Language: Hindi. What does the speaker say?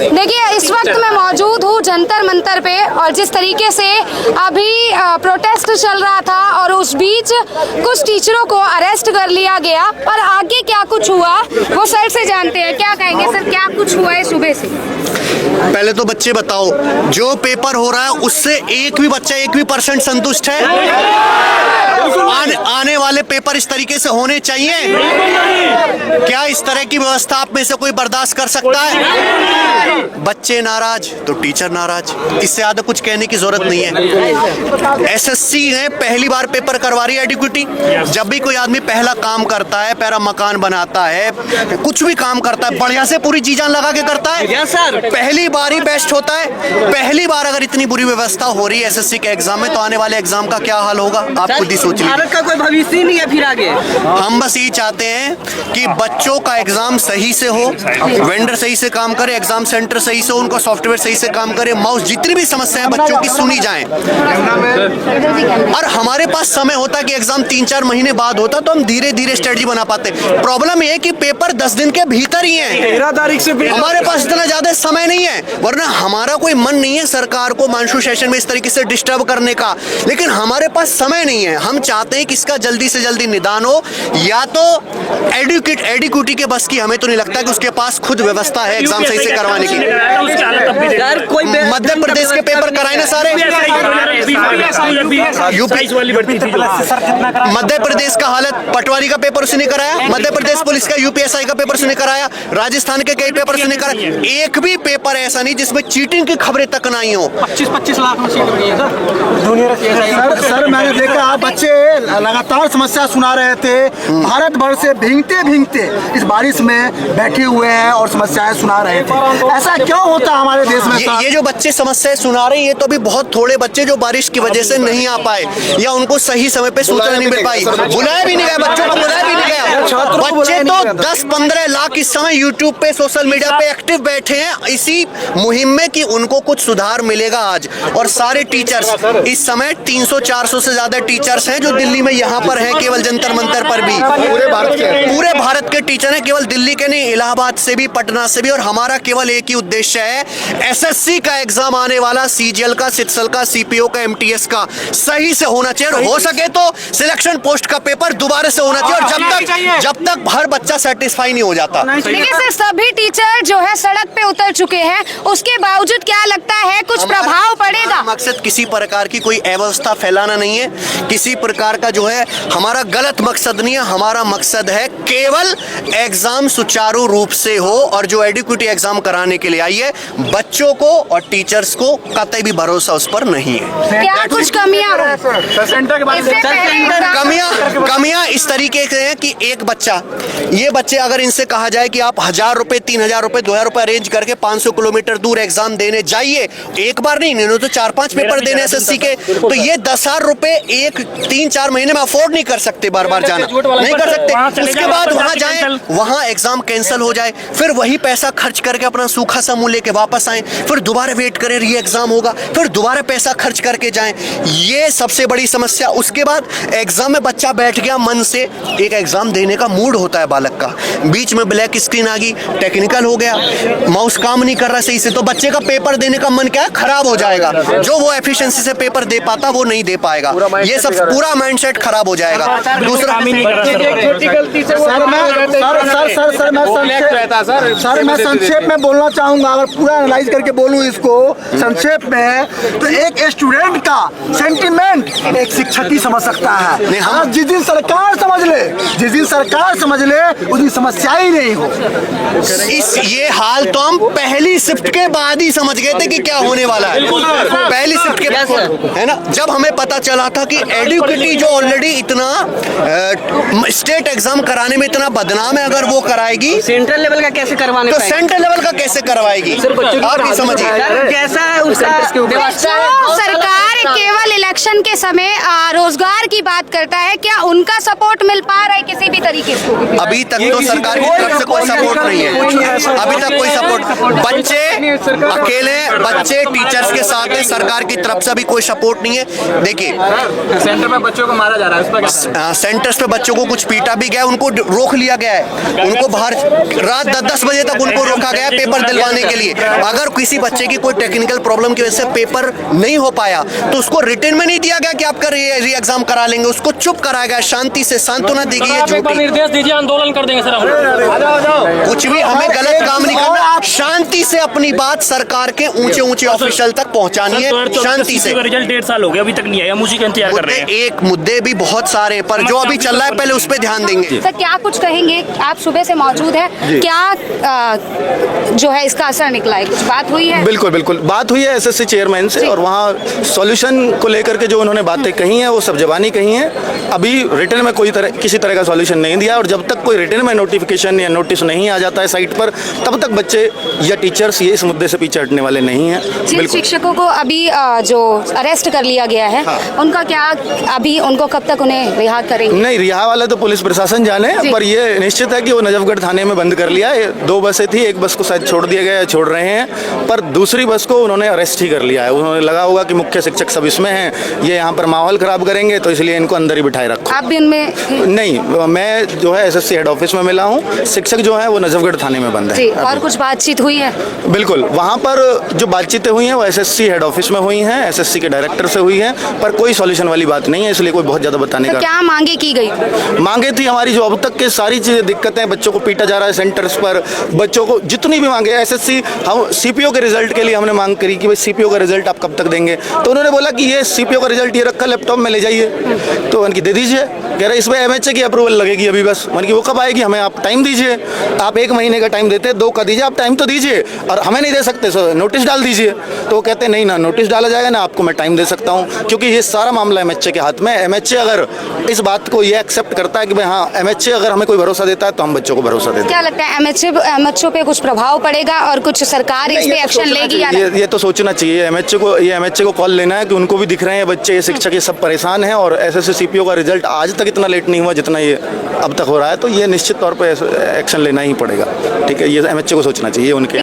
देखिए, इस वक्त मैं मौजूद हूँ जंतर मंतर पे, और जिस तरीके से अभी प्रोटेस्ट चल रहा था और उस बीच कुछ टीचरों को अरेस्ट कर लिया गया, और आगे क्या कुछ हुआ वो सर से जानते हैं। क्या कहेंगे सर, क्या कुछ हुआ है सुबह से? पहले तो बच्चे बताओ, जो पेपर हो रहा है उससे एक भी बच्चा 1% संतुष्ट है? आने वाले पेपर इस तरीके से होने चाहिए? क्या इस तरह की व्यवस्था आप में से कोई बर्दाश्त कर सकता है? बच्चे नाराज तो टीचर नाराज, इससे ज्यादा कुछ कहने की जरूरत नहीं है। एसएससी ने पहली बार पेपर करवा रही है एडिक्विटी। जब भी कोई आदमी पहला काम करता है, पहला मकान बनाता है, कुछ भी काम करता है, बढ़िया से पूरी जी जान लगा के करता है। पहली बार ही बेस्ट होता है। पहली बार अगर इतनी बुरी व्यवस्था हो रही है एसएससी के एग्जाम में, तो आने वाले एग्जाम का क्या हाल होगा आप खुद ही सोचिए। भारत का कोई भविष्य ही नहीं है फिर आगे। हम बस ये चाहते हैं कि बच्चों का एग्जाम सही से हो, वेंडर सही से काम करे, एग्जाम सेंटर सही से हो, उनका सॉफ्टवेयर सही से काम करे, माउस, जितनी भी समस्याएं बच्चों की सुनी जाएं। और हमारे पास समय होता है कि एग्जाम 3-4 महीने बाद होता, तो हम धीरे धीरे स्ट्रेटजी बना पाते। प्रॉब्लम ये है कि पेपर 10 दिन के भीतर ही है, 13 तारीख से हमारे पास इतना ज्यादा समय नहीं है। वरना हमारा कोई मन नहीं है सरकार को मानसून सेशन में इस तरीके से डिस्टर्ब करने का, लेकिन हमारे पास समय नहीं है। हम चाहते हैं कि इसका जल्दी से जल्दी निदान हो, या तो एडिक्विटी के बस की हमें तो नहीं लगता कि उसके पास खुद व्यवस्था है एग्जाम सही से करवाने की। मध्य प्रदेश के पेपर कराए ना सारे, मध्य प्रदेश का हालत, पटवारी का पेपर उसने कराया, मध्य प्रदेश पुलिस का यूपीएसआई का पेपर उसने कराया, राजस्थान के कई पेपर उसने कराया। एक भी पेपर ऐसा नहीं जिसमें चीटिंग की खबरें तक नहीं हो। 25-25 लाख में सीट बनी है सर। मैंने देखा आप बच्चे लगातार समस्या सुना रहे थे, भारत भर से भीगते भीगते इस बारिश में बैठे हुए हैं और समस्याएं सुना रहे थे। ऐसा क्यों होता हमारे देश में? ये जो बच्चे समस्याएं सुना रहे हैं, ये तो अभी बहुत थोड़े बच्चे जो बारिश की वजह से नहीं आ पाए या उनको सही समय पे सूचना नहीं मिल पाई, बुलाया भी नहीं गया, बच्चों को बुलाया भी नहीं गया। बच्चे तो 10-15 लाख इस समय यूट्यूब पे, सोशल मीडिया पे एक्टिव बैठे हैं इसी मुहिम में कि उनको कुछ सुधार मिलेगा आज। और सारे टीचर्स इस समय 300-400 से ज्यादा टीचर्स हैं जो दिल्ली में यहाँ पर हैं, केवल जंतर मंतर पर भी। पूरे भारत के टीचर हैं, केवल दिल्ली के नहीं, इलाहाबाद से भी, पटना से भी। और हमारा केवल एक ही उद्देश्य है, एसएससी का एग्जाम आने वाला, सीजीएल का, सिटसल का, सीपीओ का, एमटीएस का सही से होना चाहिए, और हो सके तो सिलेक्शन पोस्ट का पेपर दोबारा से होना चाहिए। और जब तक हर बच्चा सेटिस्फाई नहीं हो जाता। लेकिन सर, सभी टीचर जो है सड़क पे उतर चुके हैं, उसके बावजूद क्या लगता है कुछ प्रभाव पड़ेगा? मकसद किसी प्रकार की कोई अव्यवस्था फैलाना नहीं है, किसी प्रकार का जो है हमारा गलत मकसद नहीं है। हमारा मकसद है केवल एग्जाम सुचारू रूप से हो, और जो एडिक्विटी एग्जाम कराने के लिए आई है, बच्चों को और टीचर्स को कतई भी भरोसा उस पर नहीं है। क्या कुछ कमियां इस तरीके से हैं कि एक बच्चा, ये बच्चे अगर इनसे कहा जाए कि आप 1000 रुपए, 3000 रुपए, 2000 रुपए अरेंज करके 500 किलोमीटर दूर एग्जाम देने जाइए, एक बार नहीं, इन्होंने तो 4-5 पेपर देने एसएससी के, तो ये 10,000 रुपए 1-3-4 महीने में अफोर्ड नहीं कर सकते, बार बार जाना नहीं कर सकते। उसके बाद वहां जाए, वहां एग्जाम कैंसिल हो जाए, फिर वही पैसा खर्च करके अपना सूखा समूह लेके वापस आए, फिर दोबारा वेट करें, री एग्जाम होगा, फिर दोबारा पैसा खर्च करके जाएं। ये सबसे बड़ी समस्या। उसके बाद एग्जाम में बच्चा बैठ गया मन से, एक एग्जाम देने का मूड होता है बालक का, बीच में ब्लैक स्क्रीन आ गई, टेक्निकल हो गया, माउस काम नहीं कर रहा सही से, तो बच्चे का पेपर देने का मन क्या है, खराब हो जाएगा। जो वो एफिशिएंसी से पेपर दे पाता वो नहीं दे पाएगा, ये सब पूरा माइंडसेट खराब हो जाएगा। दूसरा, सर मैं संक्षेप में बोलना चाहूंगा, अगर पूरा एनालाइज करके बोलूं इसको संक्षेप में, तो एक स्टूडेंट का सेंटिमेंट एक शिक्षक ही समझ सकता है। हाँ, जिस दिन सरकार समझ ले, उस दिन समस्या ही नहीं हो। ये हाल तो हम पहली शिफ्ट के बाद ही समझ गए थे कि क्या होने वाला है। पहली शिफ्ट के, है ना, जब हमें पता चला था कि एडिक्विटी जो ऑलरेडी इतना स्टेट एग्जाम कराने में इतना बदनाम है, अगर वो कराएगी सेंट्रल लेवल का कैसे करवाने, तो सेंट्रल लेवल का कैसे करवाएगी? आप ही समझिए कैसा है उसका व्यवस्था। सरकार केवल इलेक्शन के समय रोजगार की बात करता है, क्या उनका सपोर्ट मिल पा रहा है किसी भी तरीके से? अभी तक तो सरकार की तरफ से कोई सपोर्ट नहीं है, अभी तक कोई सपोर्ट। बच्चे अकेले, बच्चे टीचर्स के साथ है, सरकार की तरफ से अभी कोई सपोर्ट नहीं है। देखिए सेंटर में बच्चों को मारा जा रहा है, उस पर सेंटर्स पे बच्चों को कुछ पीटा भी गया, उनको रोक लिया गया है, उनको बाहर रात 10-10 बजे तक उनको रोका गया पेपर दिलवाने के लिए। अगर किसी बच्चे की कोई टेक्निकल प्रॉब्लम की वजह से पेपर नहीं हो पाया तो उसको रिटर्न में नहीं दिया गया कि आपका री एग्जाम करा लेंगे, उसको चुप कराया गया, शांति से सांत्वना दी गई है। झूठी निर्देश दीजिए, आंदोलन कर देंगे सर हम। कुछ भी, हमें गलत काम नहीं करना, शांति से अपनी बात सरकार के ऊंचे ऊंचे ऑफिशियल तक पहुंचानी है, शांति से। रिजल्ट 1.5 साल हो गया, अभी तक नहीं आया, हम उसी का इंतजार कर रहे हैं। एक मुद्दे भी बहुत सारे, पर जो अभी चल रहा है पहले उस पर ध्यान देंगे। सर क्या कुछ कहेंगे, आप सुबह से मौजूद है, क्या जो है इसका असर निकला है, कुछ बात हुई है? बिल्कुल बिल्कुल बात हुई है एसएससी चेयरमैन से, और वहाँ सॉल्यूशन को लेकर के जो उन्होंने बातें कही हैं वो सब जबानी कही हैं। अभी रिटर्न में किसी तरह का सॉल्यूशन नहीं दिया, और जब तक कोई रिटर्न में नोटिफिकेशन या नोटिस नहीं आ जाता है साइट पर, तब तक बच्चे या टीचर्स ये इस मुद्दे से पीछे हटने वाले नहीं हैं। जिन शिक्षकों को अभी जो अरेस्ट कर लिया गया है, उनका क्या, अभी उनको कब तक उन्हें रिहा करेंगे? नहीं, रिहा वाला तो पुलिस प्रशासन जाने, पर ये निश्चित है कि वो नजफगढ़ थाने में बंद कर लिया है। 2 बसें थी, एक बस को शायद छोड़ दिया गया है, छोड़ रहे हैं, पर दूसरी बस को उन्होंने अरेस्ट ही कर लिया है। उन्होंने लगा होगा कि मुख्य शिक्षक सब इसमें हैं, ये यहाँ पर माहौल खराब करेंगे, तो इसलिए इनको अंदर ही बिठाए रखो। आप भी उनमें? नहीं, मैं जो है एसएससी हेड ऑफिस में मिला हूँ, शिक्षक जो है वो नजफगढ़ थाने में बंद है। और कुछ बातचीत हुई है? बिल्कुल, वहाँ पर जो बातचीतें हुई हैं वो एसएससी हेड ऑफिस में हुई हैं, एसएससी के डायरेक्टर से हुई हैं, पर कोई सॉल्यूशन वाली बात नहीं है, इसलिए कोई बहुत ज़्यादा बताने तो का। क्या मांगे की गई? मांगे थी हमारी जो अब तक के सारी चीज़ें दिक्कतें, बच्चों को पीटा जा रहा है सेंटर्स पर, बच्चों को जितनी भी मांगे, एसएससी हम सीपीओ के रिजल्ट के लिए हमने मांग करी कि भाई सीपीओ का रिजल्ट आप कब तक देंगे, तो उन्होंने बोला कि ये सीपीओ का रिजल्ट ये रखा लैपटॉप में ले जाइए, तो उनकी दे दीजिए, कह रहे इसमें एमएचए की अप्रूवल लगेगी अभी बस। मन की वो कब आएगी, हमें आप टाइम दीजिए, आप 1 महीने का टाइम देते, 2 का दीजिए, आप टाइम तो दीजिए, और हमें नहीं दे सकते सर नोटिस डाल दीजिए। तो वो कहते नहीं ना नोटिस डाला जाएगा ना आपको मैं टाइम दे सकता हूँ, क्योंकि ये सारा मामला एमएचए के हाथ में। एमएचए अगर इस बात को ये एक्सेप्ट करता है कि भाई हाँ एमएचए अगर हमें कोई भरोसा देता है तो हम बच्चों को भरोसा देते हैं। क्या लगता है एमएचए पे कुछ प्रभाव पड़ेगा और कुछ सरकार इस पे एक्शन लेगी या नहीं? ये तो सोचना चाहिए एमएचए को कॉल लेना है कि उनको भी दिख रहे हैं बच्चे, ये शिक्षक ये सब परेशान हैं, और एसएससी सीपीओ का रिजल्ट आज तक इतना लेट नहीं हुआ जितना ये अब तक हो रहा है, तो ये निश्चित तौर पर एक्शन लेना ही पड़ेगा। ठीक है, ये एमएचए को सोचना चाहिए उनके।